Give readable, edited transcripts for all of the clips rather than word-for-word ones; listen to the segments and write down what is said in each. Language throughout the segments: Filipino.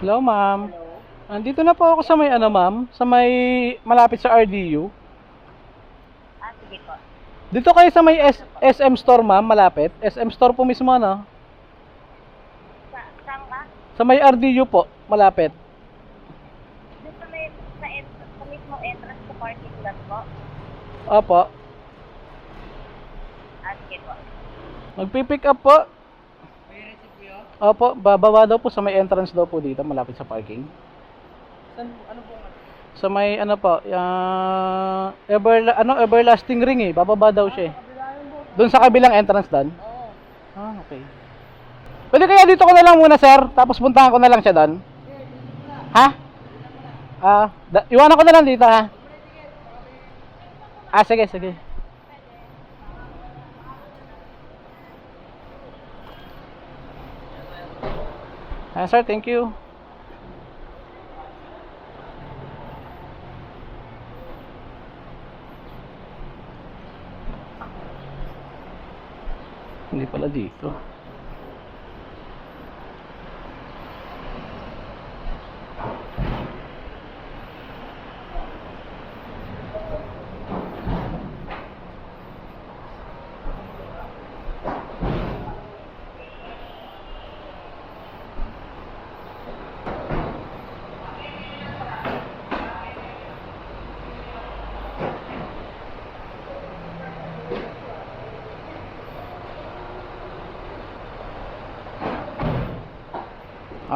Hello, ma'am. Hello? Andito na po ako sa may ma'am, sa may malapit sa RDU. Sige po. Dito kayo sa may Ano po? SM Store, ma'am, malapit. SM Store po mismo, ano? Saan ka? Sa may RDU po, malapit. Doon sa may, sa mismo entrance sa parking lot po? Opo. Sige po. Magpipick up po. Opo, bababa daw po sa may entrance daw po dito, malapit sa parking. Ano po? Sa may po, everlasting ring eh. Bababa daw siya eh. Doon sa kabilang entrance doon. Oo. Okay. Pwede kaya dito ko na lang muna, sir, tapos puntahan ko na lang siya doon. Ha? Iwanan ko na lang dito, ha? Sige, sige. Sir, thank you. Hindi pala dito.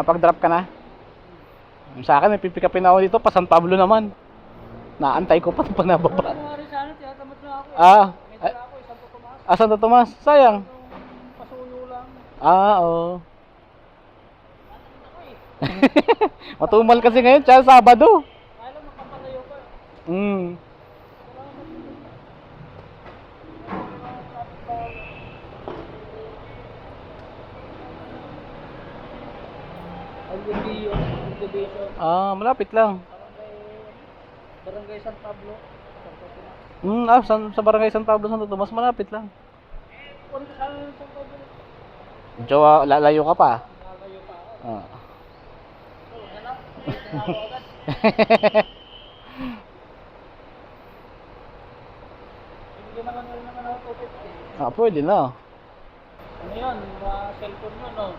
Pag-drop ka na? Sa akin, may pipikapin ako dito, pa San Pablo naman. Naantay ko pa ito pag nababa. Tinatamad na ako. Ay, Ako, Santo Tomas. Santo Tomas, sayang. Pasuyo lang. Oo. Matumal kasi ngayon, tsaka Sabado. Alam, makapalayo ka. Mm. LGU, Division, Malapit lang. Barangay San Pablo, Santo Tomas. Sa Barangay San Pablo, Santo Tomas, malapit lang. Kung saan San Pablo? Medyo lalayo ka pa. Lalayo pa ako. Ah. Ganap, ako agad. Hindi naman ako 250. Pwede na. Ano yun? Cellphone yun, no?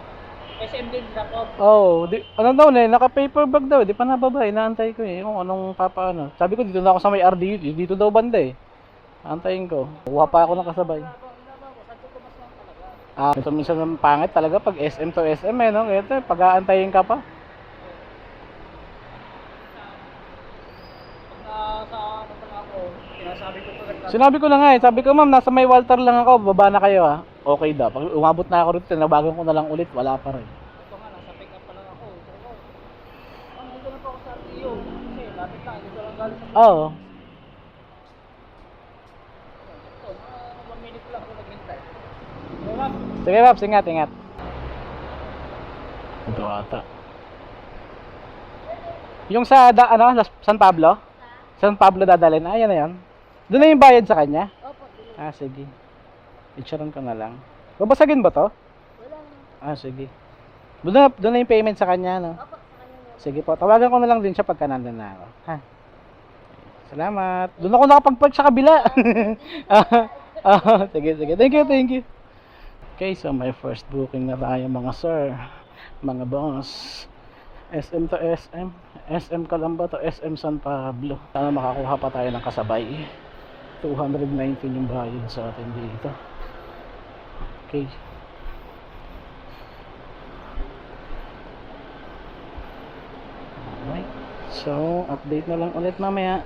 SM din ako. Ano daw na, naka-paper bag daw, di pa nababa, inaantay ko eh, kung anong papaano. Sabi ko dito na ako sa may RDU, dito daw banda eh. Antayin ko. Kuha pa ako ng kasabay. Ito minsan ng pangit talaga pag SM to SM eh, no? Ito, pag-aantayin ka pa. Sa ano pa ako, sinasabi ko pa Sinabi ko na nga eh, sabi ko ma'am, nasa may Walter lang ako, baba na kayo ha. Okay daw. Pag umabot na ako rito, tinabagan ko na lang ulit, wala pa rin. ito nga, nasa pick up pa lang ako. Dito na po ako sa RTO. Kasi lapit lang, dito lang galing sa Oo. ito. 1 minute lang ako naghintay. Okay, ma'am. Sige ma'am, ingat, ingat. Ito ata. Yung sa, San Pablo? San Pablo dadalhin, ayan na yan. Doon na yung bayad sa kanya? Opo, dito. Sige. Itcharon ko na lang. Babasagin ba to? Wala. Sige. Doon na yung payment sa kanya, no? Opo, sa kanya yun. Sige po, tawagan ko na lang din siya pagka nandun na ako. Ha? Salamat. Doon ako nakapag-park sa kabila. Sige, sige. Thank you, thank you. Okay, so my first booking na tayo mga sir, mga boss. SM to SM. SM Calamba to SM San Pablo. Sana makakuha pa tayo ng kasabay. 219 yung bayad sa atin dito. Okay. Alright. So, update na lang ulit mamaya.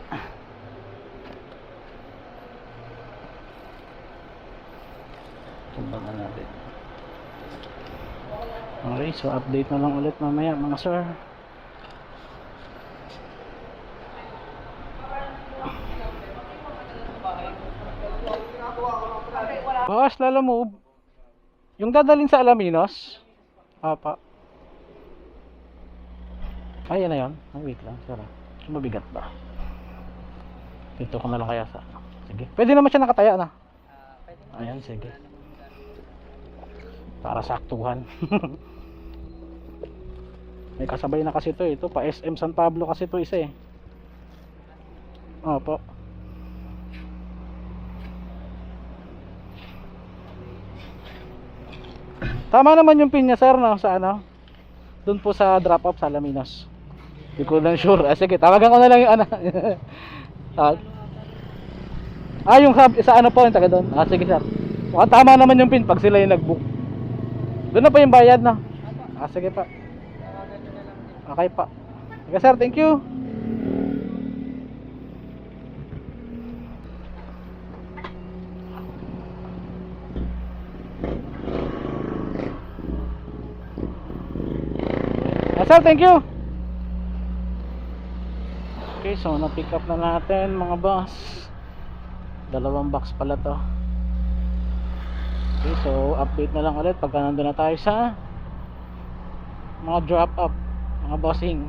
Tumbagan natin. Okay, so update na lang ulit mamaya mga sir. Boss, lalo move. Yung dadalhin sa Alaminos? Apa. Ay, yan na yun. Wait lang, sara. Mabigat ba? Dito ko na lang kaya sa... Sige. Pwede naman siya nakataya na. Ayan, sige. Para saktuhan. May kasabay na kasi to eh. Ito pa SM San Pablo kasi to isa eh. Opo. Tama naman yung pin niya sir no, sa ano? Doon po sa drop off sa Alaminos. Hindi ko lang sure. Sige, tawagan ko na lang yung ano. Yung sa ano po yung taga doon. Sige sir. Mukhang tama naman yung pin pag sila yung nag-book. Doon na po yung bayad na. Sige pa. Okay pa. Sige sir, thank you. Sir, thank you. Okay, so na-pick up na natin mga boss. 2 box pala to. Okay, so update na lang ulit pagka nandun na tayo sa mga drop up, mga bossing.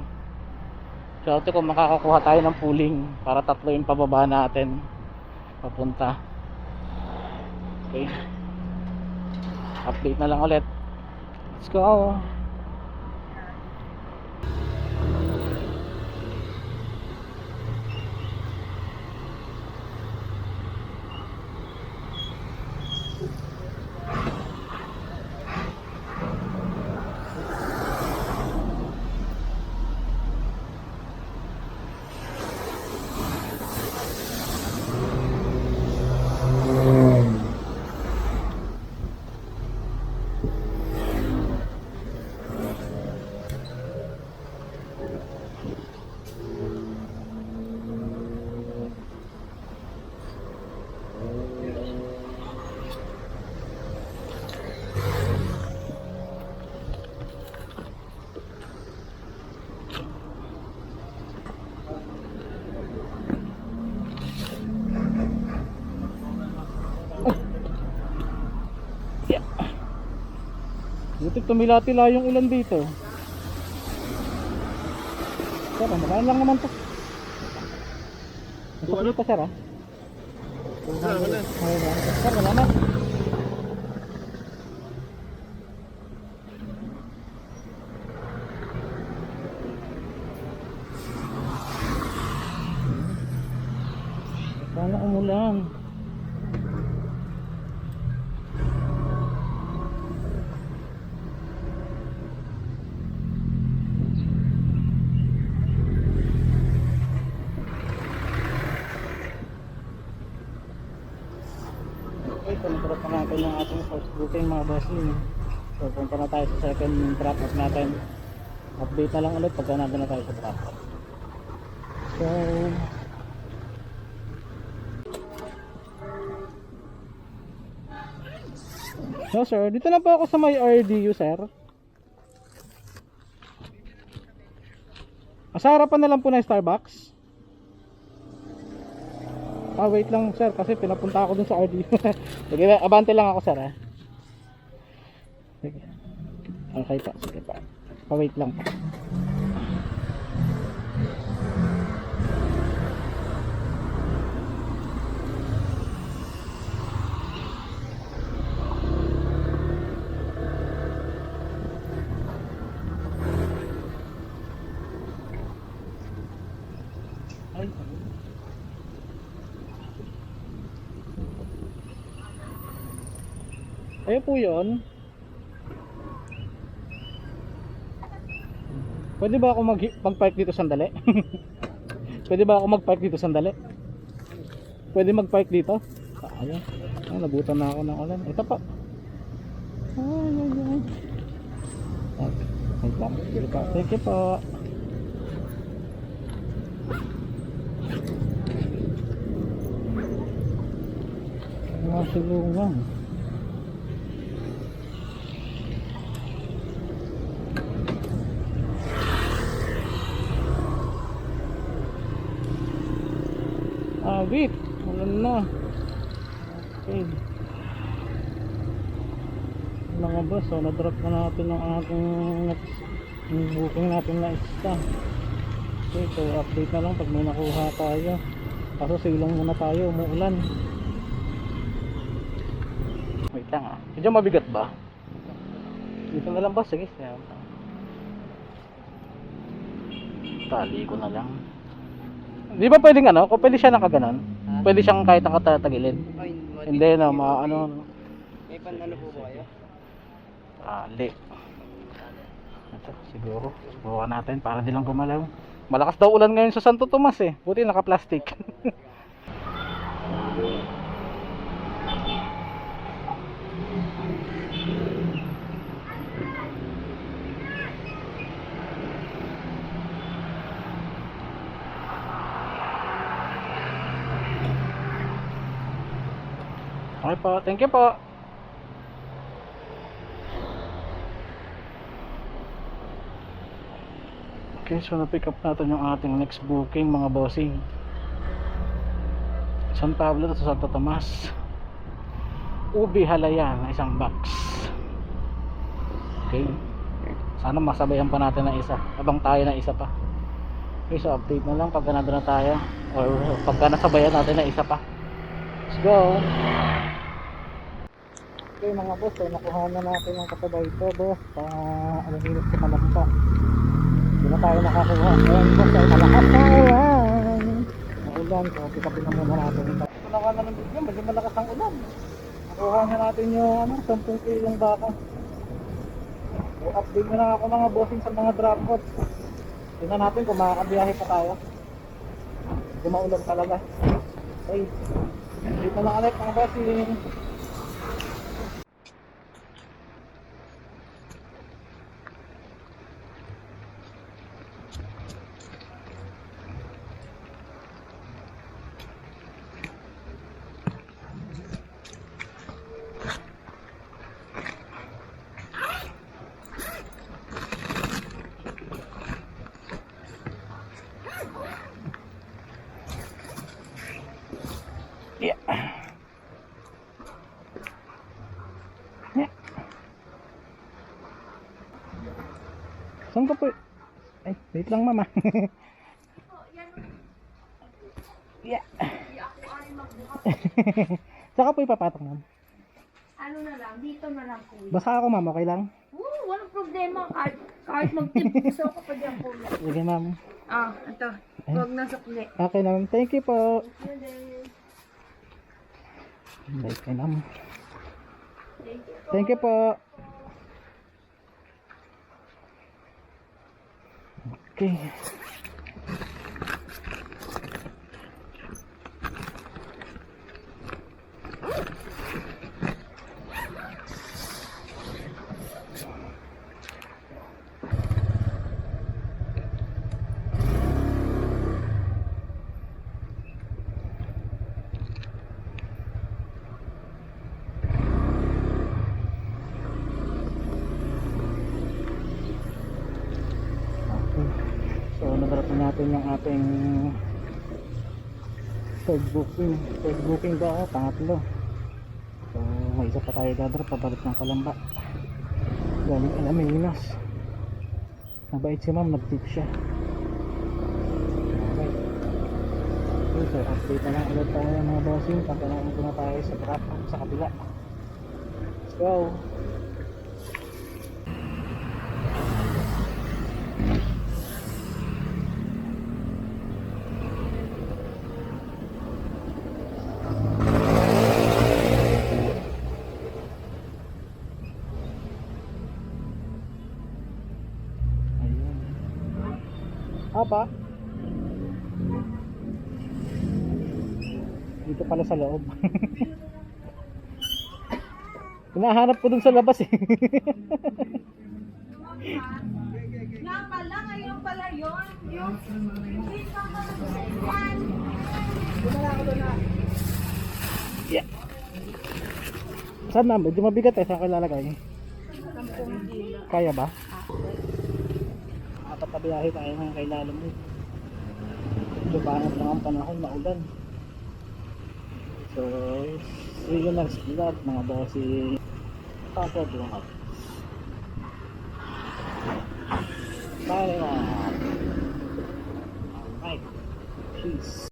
So ito kung makakakuha tayo ng pooling para 3 yung pababa natin papunta. Okay, update na lang ulit. Let's go. Butik tumila-tila yung ulan dito. Sir, makain lang naman to. Masok dito sir ha. Sir, malaman. Sana umulan. Pinag-drop na natin yung ating first booking mga bossing. So punta na tayo sa second drop off natin. Update na lang ulit pagka nandun na tayo sa drop off. So sir, dito na po ako sa may RDU sir. Sa harapan na lang po ng Starbucks. Wait lang sir kasi pinapunta ako dun sa RDU. Sige, abante lang ako sir ha. Sige. Okay pa, sige pa. Pa-wait lang pa. Ay, ayun po yun. Pwede ba ako mag-park dito sandali? Pwede ba ako mag-park dito sandali? Pwede mag-park dito? Ayun. Nabutan na ako ng ulan. Ito pa. Ayun. Wait lang. Thank you po. Silungan. Wait, wala na. Okay. Mga boss, so na-drop na natin ang ating yung booking natin na isa. Okay, so update na lang pag may nakuha tayo. Kaso silang muna tayo, umuulan. Wait lang ah. Medyo mabigat ba? Dito na lang ba? Sige. Tali ko na lang. Di ba pwedeng ano? Kung pwede siya nakaganon? Pwede siyang kahit nakatatagilid. Hindi na, ano. May pan-ano po ba kayo? Tali. Ito, siguro. Subukan natin para di lang gumalaw. Malakas daw ulan ngayon sa Santo Tomas eh. Buti naka-plastic. Okay po, thank you po. Okay, so na-pick up natin yung ating next booking mga bossing. San Pablo to Santo Tomas. Ubi Halayan, isang box. Okay. Sana masabayan pa natin ng isa. Abang tayo ng isa pa. Okay, so update na lang pagka nandun na tayo. Or pagka nasabayan natin ng isa pa. Let's go! Okay mga boss, so nakuha na natin yung kasabay ito boss. Alaminos sa Malamba. Hindi na tayo nakakuha. Ayan boss, ay malakas na ulan. Maulan, so pikapin na muna natin ito. Nakuha na ng bigyan, medyo malakas ang ulan. Nakuha na natin yung 10 kilong baka. So update na lang ako mga bossing sa mga drop bots. Tingnan natin kung makakabiyahe pa tayo. Hindi maulan talaga. Okay, dito na lang ulit mga bossing. Yeah. Yeah. Saan ka po? Ay, wait lang mama. Yeah. Saka po ipapatok ma'am. Ano na lang, dito na lang kuya. Basa ako ma'am, okay lang? Walang problema. Kahit magtipuso ka pa dyan kuya. Sige ma'am. Ito. Huwag na sukli. Okay na ma'am, thank you po. Thank you. Bye kay ma'am. Thank you. Thank you po. Okay. So nadarap na natin yung ating third booking ba ako, pangatlo. So may isa pa tayo dadrop pabalik ng Kalamba galing Alaminos. Mabait si ma'am, nag-tip siya. Okay, so update na lang ulit tayo mga bossing pagka na tayo sa drop sa kabila. Let's go. Apa? Dito pala sa loob. Hinahanap ko dun sa labas eh. Nga pala, ngayon pala yun. Yung isang pala Yeah. Saan na? Medyo mabigat eh. Saan ko ilalagay? Kaya ba? Patabiyahe tayo ngayon kay Lalo mo. Medyo banat lang ang panahon, maulan. So, see you next vlog mga bossy. Papa Vlog. Bye. Alright. Peace.